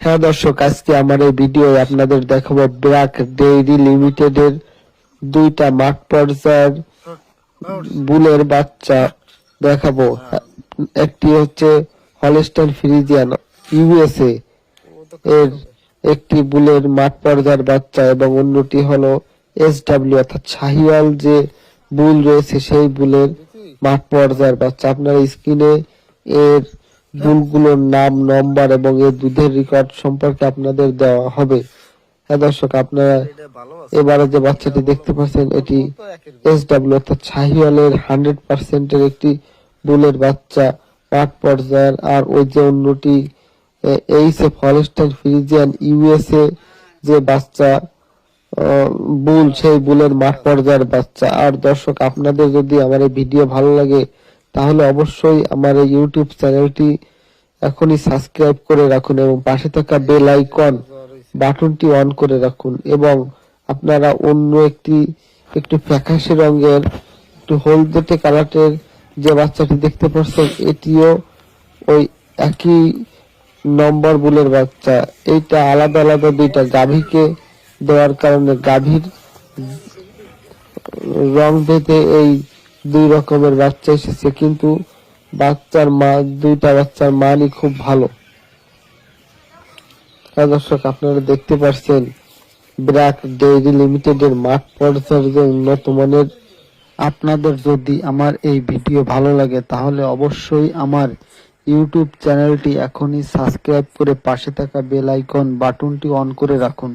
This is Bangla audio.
হ্যাঁ দর্শক, আজকে আমার এই ভিডিও আপনাদের দেখাবো ব্র্যাক ডেইরি লিমিটেডের দুইটা মাঠ পর্যায়ের বুলের বাচ্চা দেখাবো। একটি হচ্ছে হলস্টাইন ফ্রিজিয়ান ইউএসএ এর একটি বুলের মাঠ পর্যায়ের বাচ্চা এবং অন্যটি হলো এসডব্লিউ অর্থাৎ শাহিওয়াল যে বুল রয়েছে সেই বুলের মাঠ পর্যায়ের বাচ্চা। আপনারা স্ক্রিনে এর বুলগুলোর নাম, নম্বর এবং এর দুধের রেকর্ড সম্পর্কে আপনাদের দেওয়া হবে। হ্যাঁ দর্শক, আপনারা এবারে যে বাচ্চাটি দেখতে পাচ্ছেন এটি এসডব্লিউ অর্থাৎ শাহিওয়ালের 100% এর একটি বুলের বাচ্চা মাঠ পর্যায়ের। আর ওই যে অন্যটি এইচএফ হলস্টাইন ফ্রিজিয়ান ইউএসএ যে বাচ্চা বুল, সেই বুলের মাঠ পর্যায়ের বাচ্চা। আর দর্শক, আপনাদের যদি আমার এই ভিডিও ভালো লাগে তাহলে অবশ্যই আমার এই ইউটিউব চ্যানেলটি এখনই সাবস্ক্রাইব করে রাখুন এবং পাশে থাকা বেল আইকন বাটনটি অন করে রাখুন। এবং আপনারা অন্য একটু ফ্যাকাশে রঙের, একটু হলদেটে কালারের যে বাচ্চাটি দেখতে পাচ্ছেন এটিও ওই একই নম্বর বুলের বাচ্চা। এইটা আলাদা আলাদা দুইটা গাভীকে দেওয়ার কারণে গাভীর রং ভেদে এই দুই রকমের বাচ্চা এসেছে, কিন্তু দুইটা বাচ্চার মানই খুব ভালো। দর্শক, আপনারা দেখতে পাচ্ছেন ব্র্যাক ডেইরি লিমিটেডের মাঠ পর্যায়ের যে উন্নত মানের। আপনাদের যদি আমার এই ভিডিও ভালো লাগে তাহলে অবশ্যই আমার ইউটিউব চ্যানেলটি এখনই সাবস্ক্রাইব করে পাশে থাকা বেল আইকন বাটনটি অন করে রাখুন।